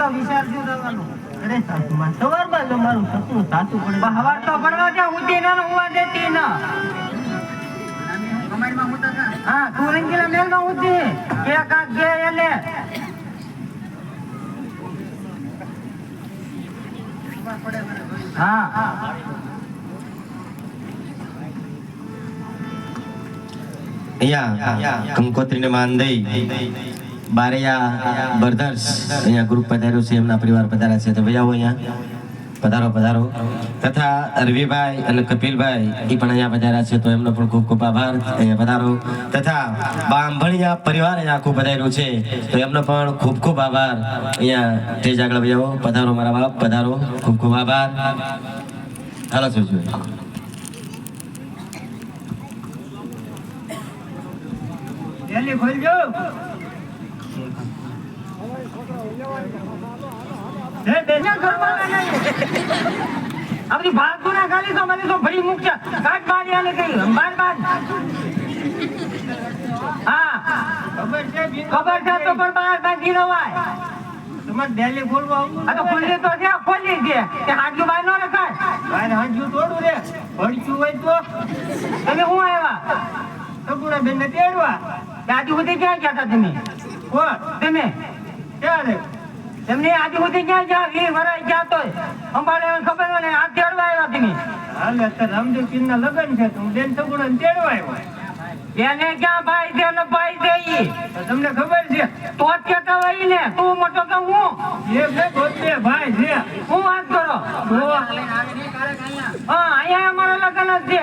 થોડો વિચાર શું કરવાનો? અરે સાસુમાં સવાર બાજુ મારું સપનું સાચું પડે. હવાર તો ભણવા જા ઉઠી ના હોવા દેતી ના. કમાઈમાં હું તો હા તું રંગીલા મેલમાં ઉઠી કે કાક કે એને હા અહીંયા કંકોત્રીને માન દઈ બારૈયા બ્રધર્સ અહીંયા ગ્રુપ પધાર્યું છે, એમના પરિવાર પધાર્યા છે, તો ભાઈ આવો અહીંયા પધારો પધારો. તથા રવિભાઈ અને કપિલભાઈ એ પણ અહીંયા પધાર્યા છે, તો એમનો પણ ખૂબ ખૂબ આભાર. અહીંયા પધારો. તથા બાંભણિયા પરિવાર અહીંયા આખું પધાર્યું છે, તો એમનો પણ ખૂબ ખૂબ આભાર. અહીંયા સ્ટેજ આગળ ભાઈ આવો પધારો મારા બાપ પધારો, ખૂબ ખૂબ આભાર. હાલો જોજો. જલ્દી ખોલજો. હે બેના ઘરમાં આપણી ભાગુના ખાલી તો મને તો ભરી મૂકશે. કાટ બારી આલે કઈ બાર બાર. હા ખબર છે તો પણ બાર બાર દી રવાય. તમારે ડેલી ખોલવા આવું. આ તો ખોલી તો છે, ખોલી છે કે હાજુ બાર નો રખાય. બાર હાજુ તોડું રે ભડ્યું હોય તો. તમે હું આવ્યા સગુણા બેન ને તેડવા. આજુ સુધી ક્યાં ગયા હતા તમે? કોણ તમે? ક્યાં રે તમને આજુ સુધી ક્યાં ગયા? 20 વર્ષ ગયા તો અંબાડે ખબર હોય ને આ તેડવા આવ્યા તમે. હાલ અત્યારે રામદેવ પીર ના લગ્ન છે તો બેન સગુણા ને તેડવા આવ્યો. એને ક્યાં ભાઈ છે ને ભાઈ છે ઈ તમને ખબર છે તો જ કેતા હોય ને. તું મોટો તો હું એક ને બે ભાઈ છે. હું વાત કરો હા અહીંયા અમારા લગ્ન જ છે.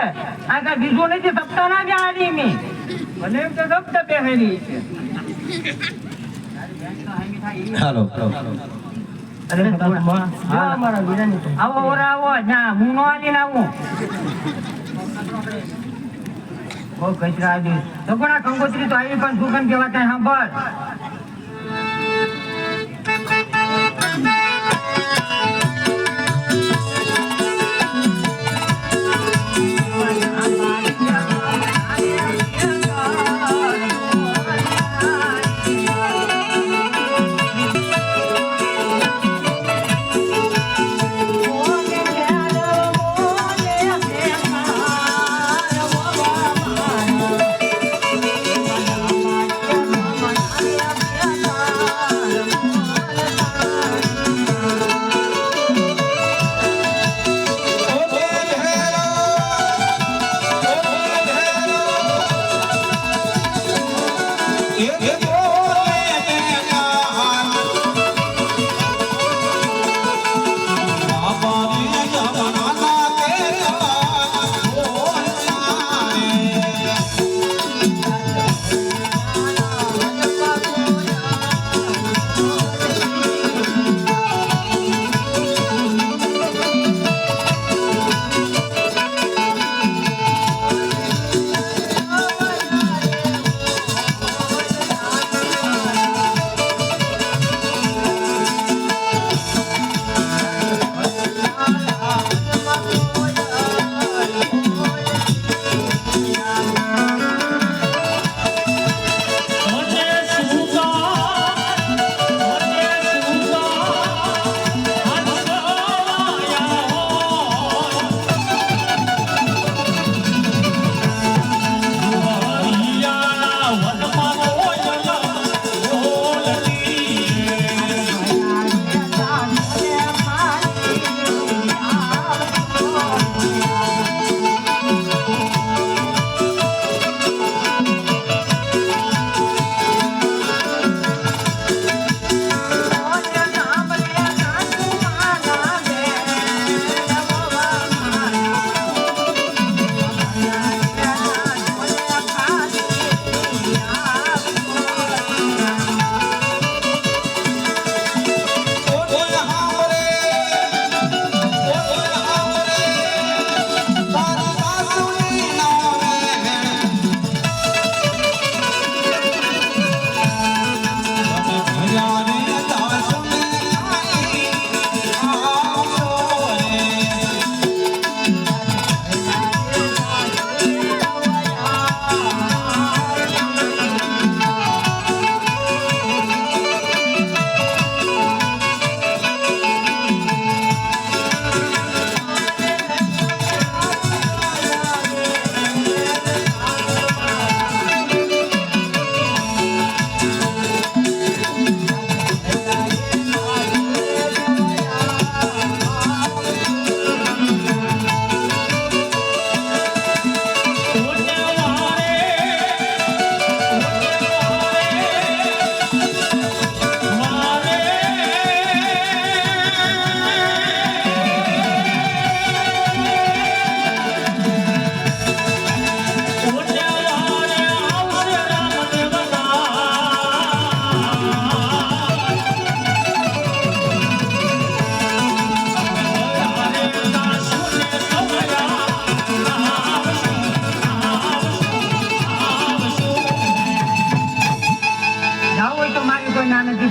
આ કઈ બીજું નથી. સપ્તાહ ના જ આડી મી મને એમ તો સપ્તાહ પહેરી છે. હાલો આવો ઓરા આવો ના હું નો આવીને આવું. બહુ કચરા આવી તો પણ આ કંકોત્રી તો આવી પણ સુગંધ કહેવાતા સાંભળ.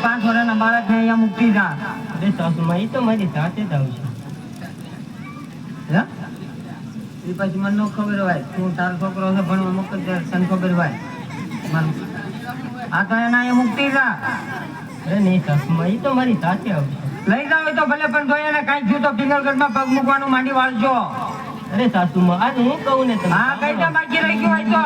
5 વર્ષના બાળકને અહીંયા મૂકી જા. અરે સાસુમાં, ઈ તો મારી સાથે જ આવશે. હે? ઈ પછી મને ન ખબર હોય. તું તારો છોકરો છે ભણવા મોકલ દે, તને ખબર હોય. આ તો એના અહીંયા મૂકી જા. અરે નહીં સાસુમાં, ઈ તો મારી સાથે આવશે. લઈ જાવ તો ભલે, પણ તો એને કાંઈ થયું તો પિંગલગઢમાં પગ મૂકવાનું માંડી વાળજો. અરે સાસુમાં, આજ હું કહું ને તમે. હા, કઈ જા બાકી રહી ગયું હોય તો.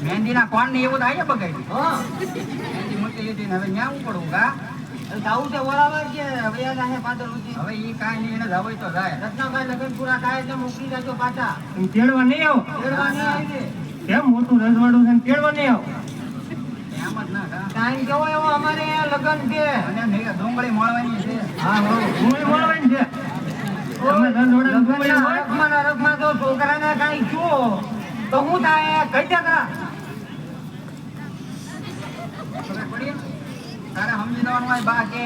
મહેંદીના કોણ ને એવું થાય બગાડ્યું. હવે ન્યા પડવું કા આવું છે વરાબર કે હવે ઈ કાંઈ નહીં, એને જવાય તો જાય. રત્નાભાઈ લગ્ન પૂરા થાય એટલે મોકલી દેજો પાછા. તેડવા નહીં આવો. તેડવા નહીં આવી. કેમ મોટું રજવાડું છે, તેડવા નહીં આવો. એમ જ ના ટાઈમ કેવો એવો અમારે લગ્ન છે અને ડુંગળી મળવાની છે. હા, ડુંગળી મળવાની છે. રથમાં તો છોકરાને કાંઈ શું તો હું થાય કઈ જતા તારે સમજી જવાનું હોય બા કે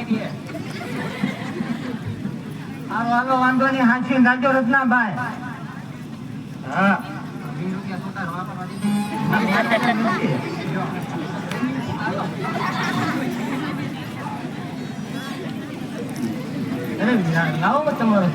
હાલો વાંધો નહીં. હાચી ગાજો રત્નાભાઈ. હા, અરે લાવો તમારો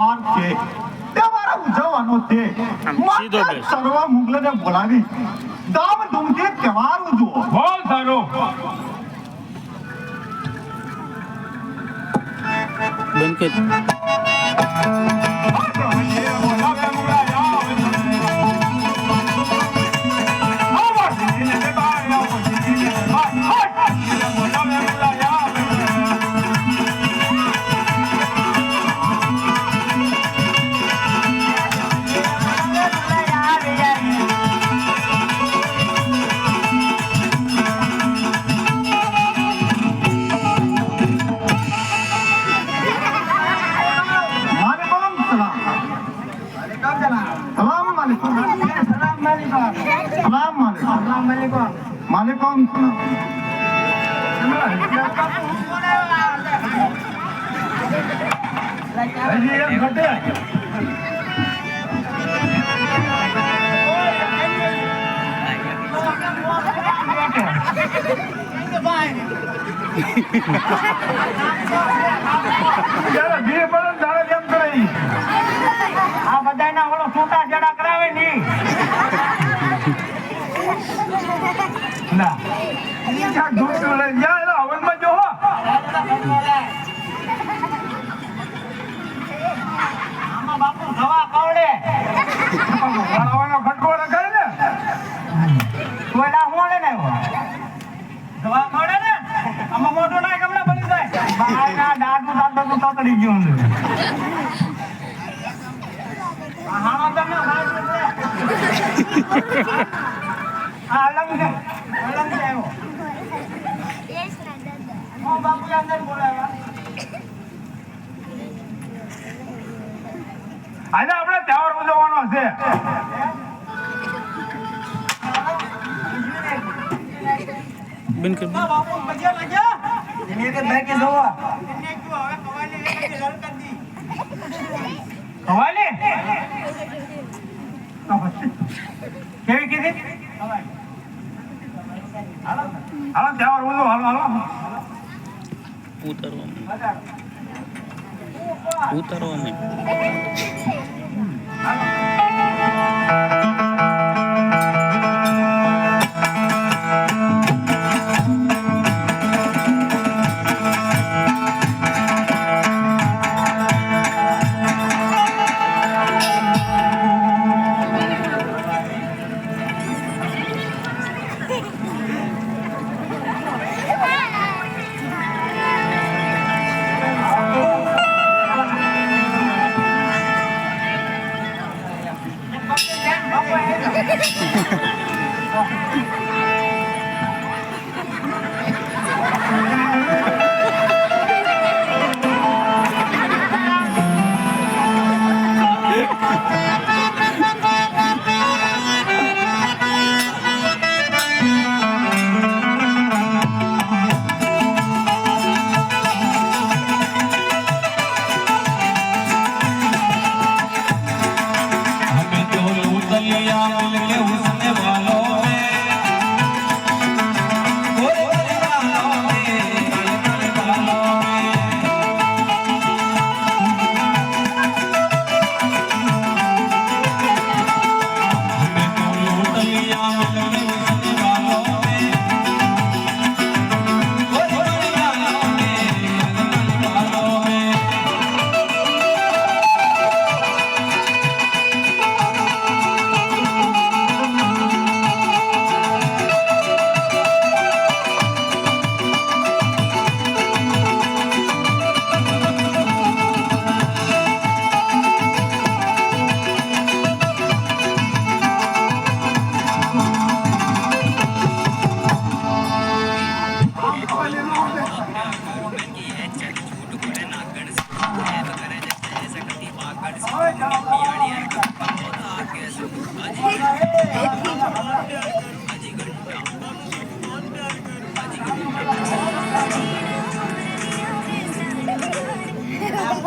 તહેવાર છે. તહેવાર ઉજવવાનો છે. સીધો બેસ. સર્વ મુગલોને બોલાવી ધામધૂમથી તહેવાર ઉજવો. બહુ સારું. બંધ કરી. मालिकों આ બધાના ઓલો છૂટા જડા કરાવે ની ના ક્યાં ઢોકળું લઈ જા એલા હવનમાં જો હો આમાં બાપુ ધવા પાવડે વાળવાનો ખટકો રખાય ને તોયલા હોળે ને ધવા પાવડે ને આમાં મોટો ના કમલા બની જાય બહારના દાદુ દાદુ તો તતડી ગયું છે હાણો તમને ભાઈ આ અલંગ છે આવ્યો હું બાપુ અંદર બોલાવ્યા આજે આપણે તહેવાર ઉજવવાનો છે બંધ કરી. બાપુ મજા લાગ્યા એને એક બેકે જોવા એને જો હવે કવાલી લઈ લલ કરી દી કવાલી કેવી કીધી કવાલી હાલો તહેવાર ઉજવો હાલો ઉતારવા નહીં.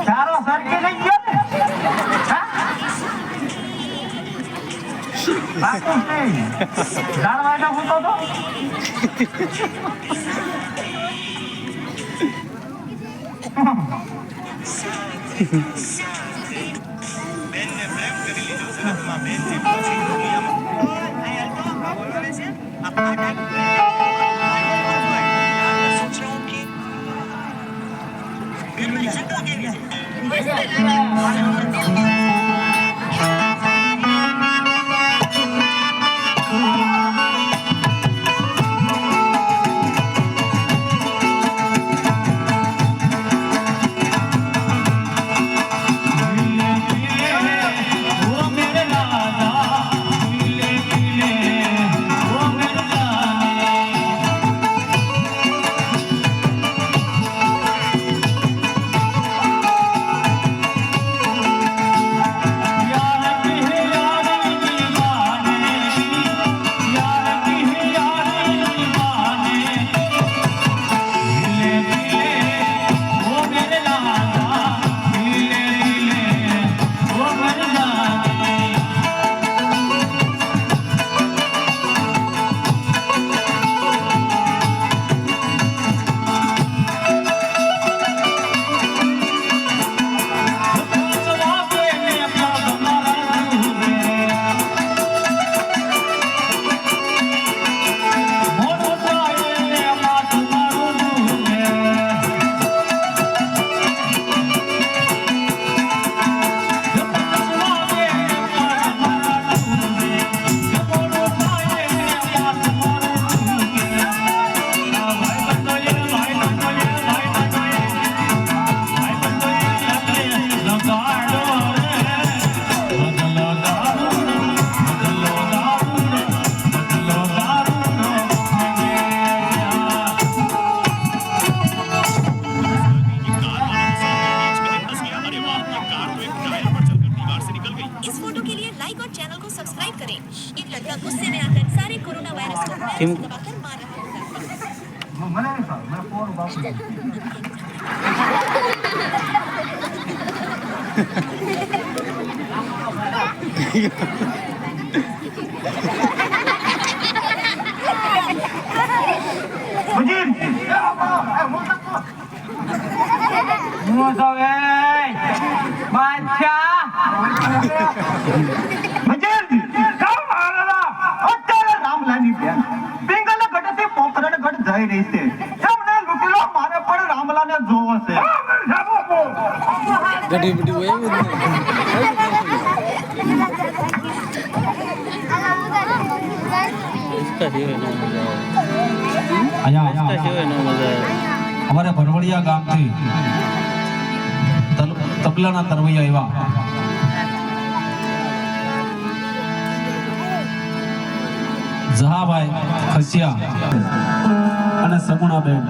ચારો સરખી લઈ ગયો ને બાપુ નહીં જાણવા પૂછતો તો इस फोटो के लिए लाइक और चैनल को सब्सक्राइब करें। एक लड़का गुस्से में आकर सारे कोरोना वायरस को किम? दबाकर मार रहा था। મને નહીં સારું મને ફોન બાપુ મજીર એ બાપા એ મોટા હું તો એ બાદશાહ મજીર કામ આલા અત્યારે રામલાની બેન પિંગલ ગઢથી પોખરણ ગઢ જઈ રહી છે એમને લૂંટેલો મારે પણ રામલાને જોવો છે गड्डी बड़ी हुई इसका हीरो ना मजा इसका हीरो ना मजा અમારે ભરવડિયા ગામથી તબલાના તરવૈયા એવા જહાભાઈ ખસિયા અને સગુણાબેન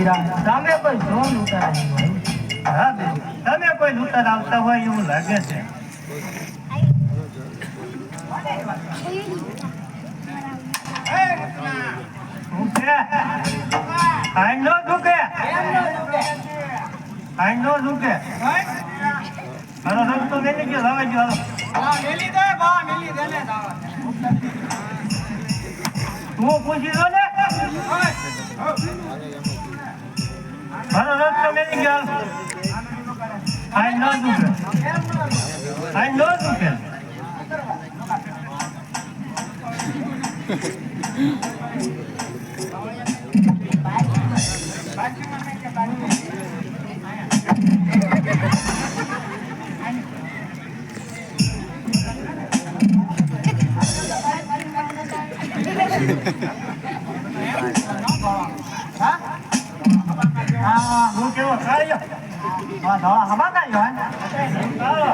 વીરા તમે કોઈ ઝોન ઉતારાય હા બેન તમે કોઈ ઉત્તર આવતા હોય એવું લાગે છે શું છે આઈ નો ઝુકે આઈ નો ઝુકે મારો રસ્તો મેલી ગયો લાવા જો તું પૂછી લો ને મારો રસ્તો મેલી ગયો આઈ નો ઝુકે આઈ નો ઝુકે હું કેવો કાઢ્યો હા દવા હવા કાઢ્યો ચાલો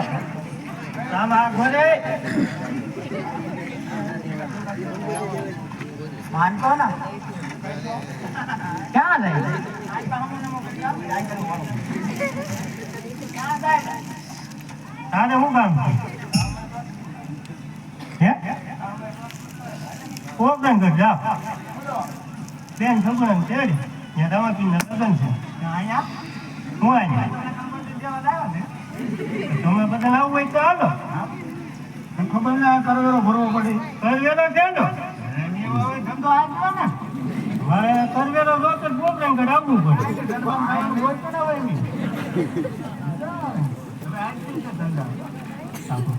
રામ આ ઘરે માનતો ને ક્યાં લઈ તારે શું કામ હે પ્રોગ્રામ કર જાઓ બેન છોકરાને તેડી ત્યાં દવા પીને લગન છે હું અહીંયા તમે બધા આવું હોય તો હાલો ખબર ના કરવેરો ભરવો પડે કરવેરો કેનો ધંધો આપવો ને મારે કરવેરો લો તો પ્રોગ્રામ કર આવવું પડે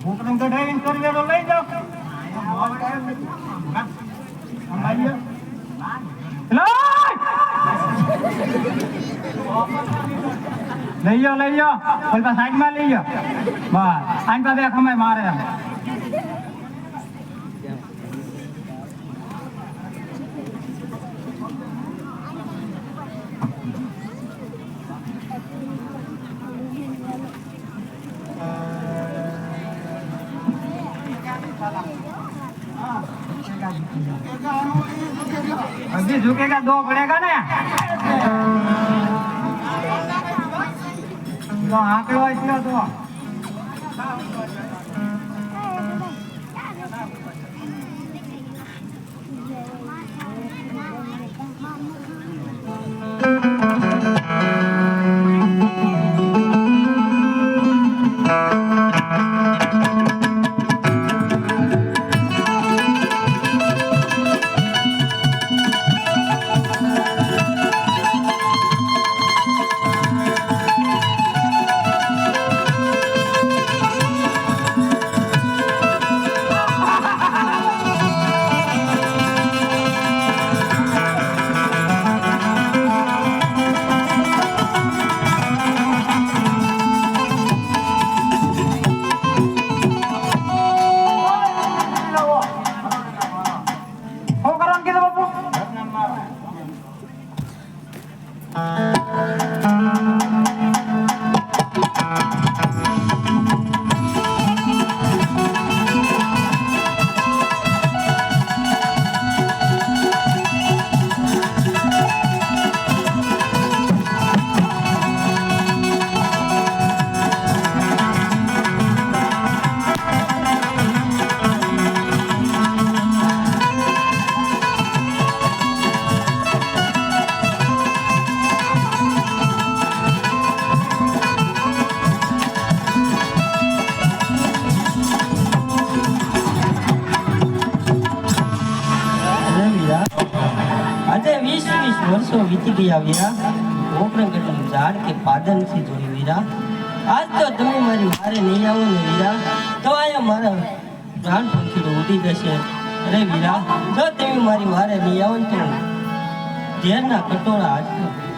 પ્રોગ્રામ કઢાવીને કરવેરો લઈ જાઓ લઈ જાઓ ઓલા સાઈડમાં લઈ જાઓ બસ આની પાસે ખમાય મારે अभी झुकेगा दो पड़ेगा ना तो आंकड़ो इतना तो वर्षों वीती गया वीरा ओपरंग झाड़ के पादन से जोड़ी वीरा आज तो तुम्हें मारी मारे नहीं आओ ने वीरा तो आया मारा प्राण पंखी उड़ी जशे अरे वीरा जो तुम्हें मारी मारे नहीं आओ तो ઝેર ના કટોરા હાથમાં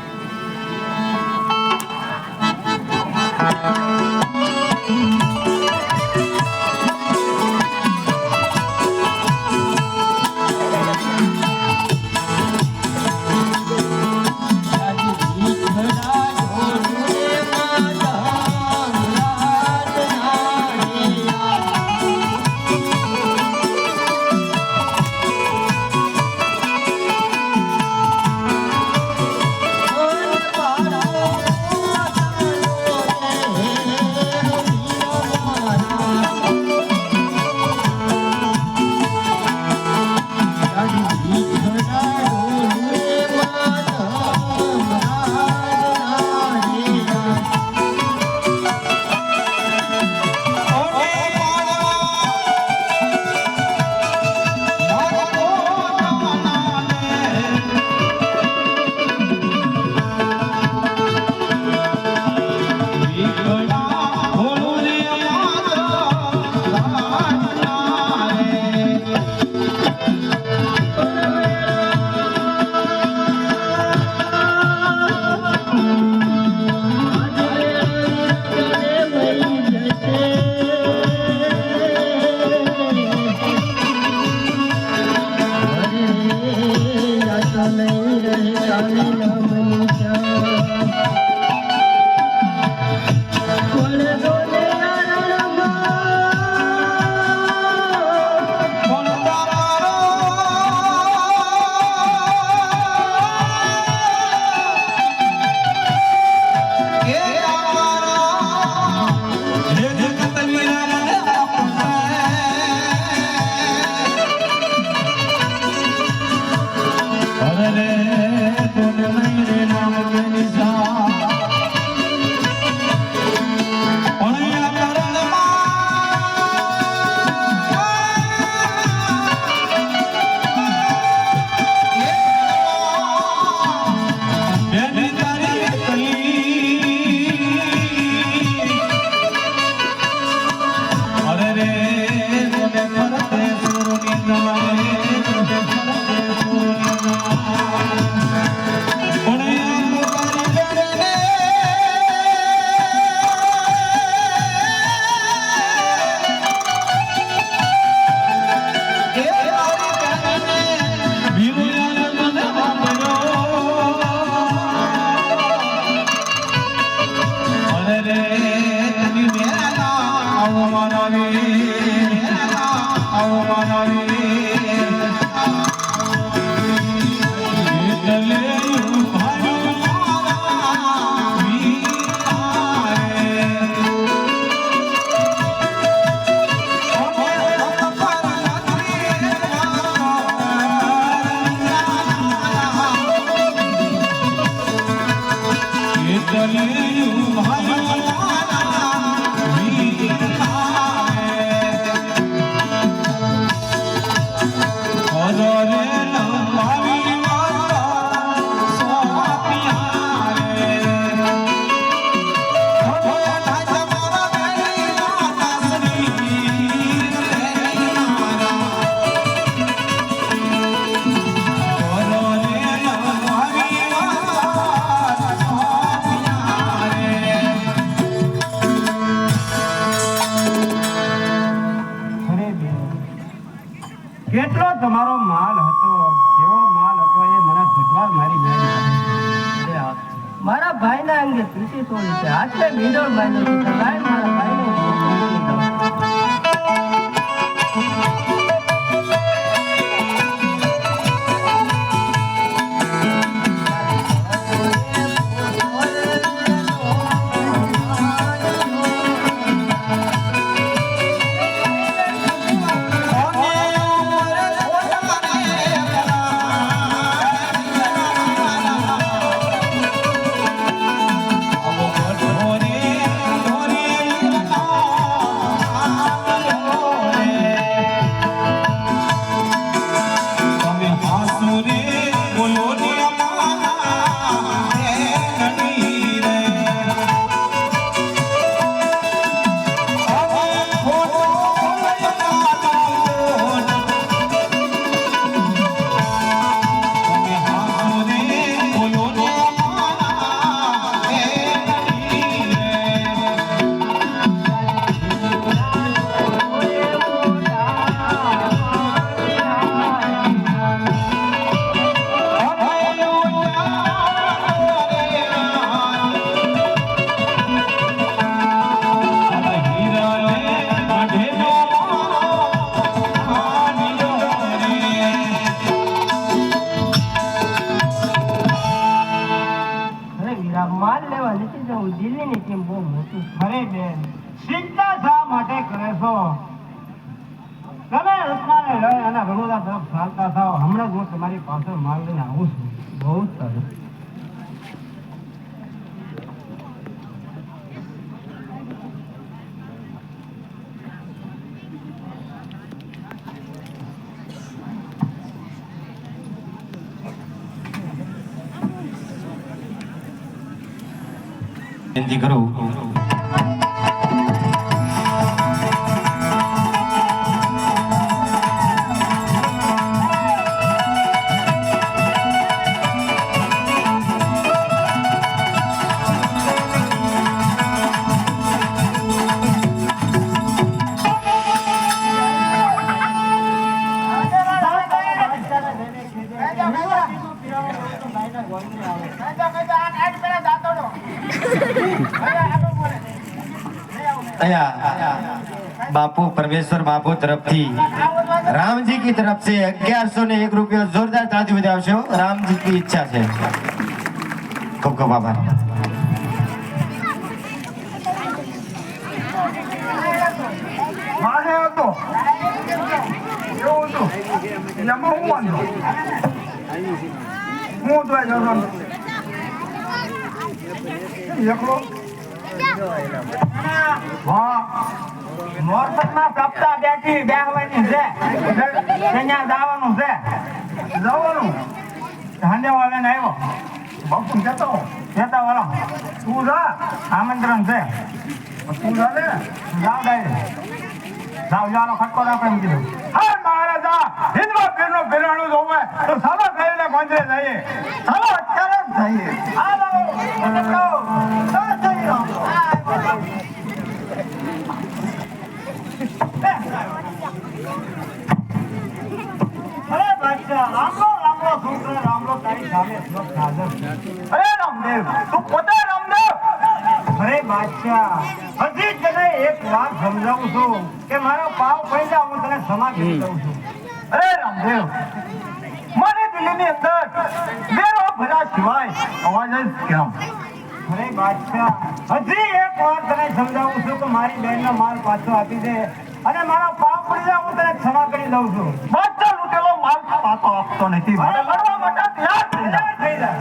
Oh કેટલો તમારો માલ હતો, કેવો માલ હતો એ મને પૂછવા મારી બેન. મારા ભાઈના અંગે તૂટી તોડી છે. હાથે મીંડો બાંધ્યો છે. સદાય મારા ભાઈને ખોટું બોલી દઉં. માલ લેવા નીકળી જાઉં. દિલ્હીની ટીમ બહુ મોટી. અરે બેન, ચિંતા શા માટે કરે છો? તમે રત્નાને લઈ અને બરોડા તરફ ચાલતા થાઓ. હમણાં જ હું તમારી પાસે માલ લઈને આવું છું. બહુ સારું. વિનંતી કરું बापू परमेश्वर बापू तरफ थी राम जी की तरफ से 1101 रुपया जोरदार ताली बजावशो. राम जी की इच्छा से खूब खूब आभार. મારે હતો એવું હતું એમાં હું વાંધો હું તો એકલો હા મોરબતમાં સપ્તાહ બેહવાની છે. ત્યાં જવાનું છે. જવાનું હાંડેવાળાને આવ્યો બાપુ જતા વાળો તું જા આમંત્રણ છે. તું જા ને જાવ ડાયરેક્ટ જાવ જાનો ખટકો રાખે એમ કીધું. હા મહારાજા હિન્દવા પીરનો બિરાણું જોવે તો સાલો કરીને ગોંધરે જઈએ. ચાલો અત્યારે જ જઈએ. હાલો અરે બાદશાહ રામલો રામલો છોકરો રામલો તારી સામે હાજર. અરે રામદેવ તું પોતે રામદેવ. અરે બાદશાહ હજી તને એક વાત સમજાવું છું કે મારો પાવ પૈસા હું તને ક્ષમા કરી દઉં છું. અરે રામદેવ મારી દિલ્હીની અંદર મેરો ભરા સિવાય અવાજ જ કેમ. અરે બાદશાહ હજી એક વાર તને સમજાવું છું કે મારી બહેનનો માલ પાછો આપી દે અને મારા પાવ પડી જાય હું તને ક્ષમા કરી દઉં છું. બાદશાહ લૂટેલો માલ પાછો આપતો નથી. મારે લડવા માટે તૈયાર થઈ જા.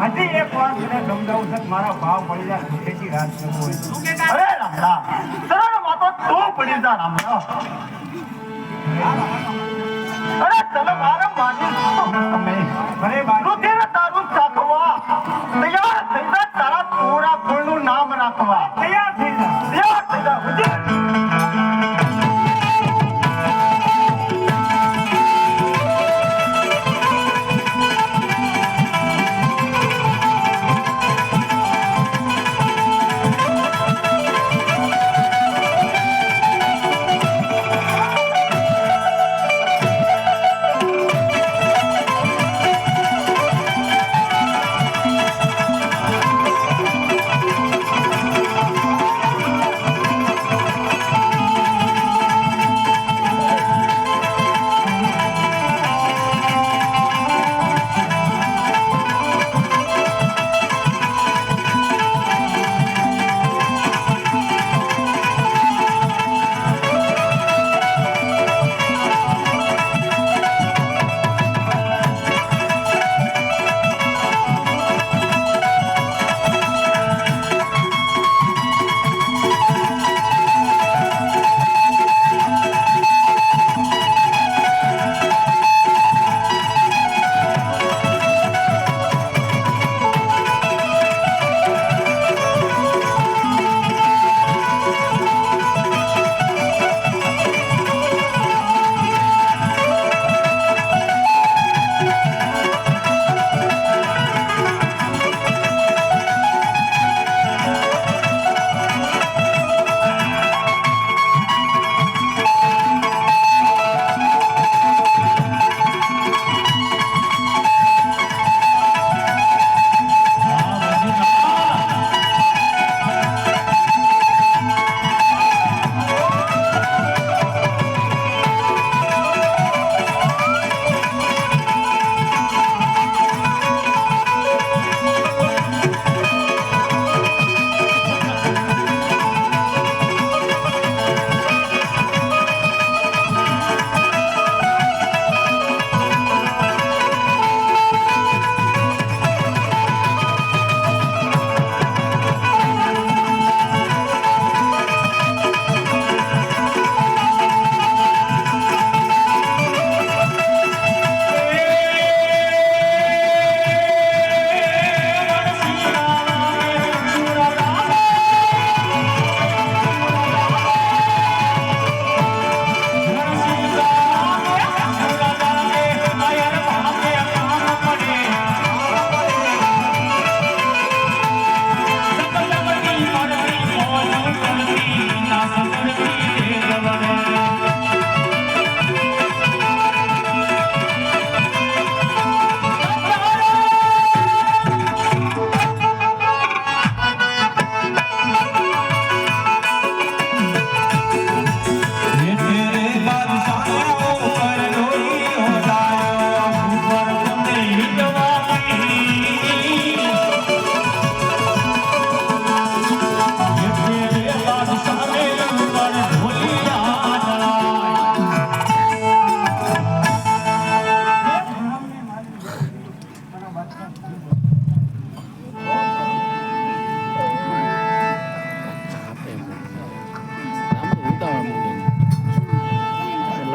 હજી એક વાર મને સમજાવું છે મારા ભાવ પડી જાય ખેતી રાત કરવું હોય અરે રામડા સરળ માં તો તું પડી જા રામડા અરે ચલો મારા માની તમે અરે બાજુ તેરા તારું ચાખવા તૈયાર થઈ જા તારા પૂરા ફૂલનું નામ રાખવા તૈયાર થઈ જા હજી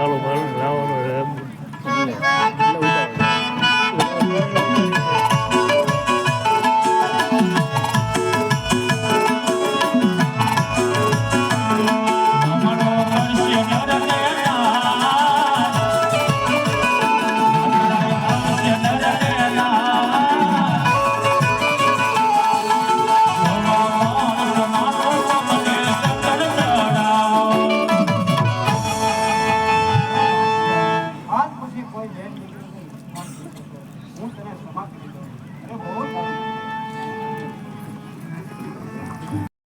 ચાલુ લાવવાનો છે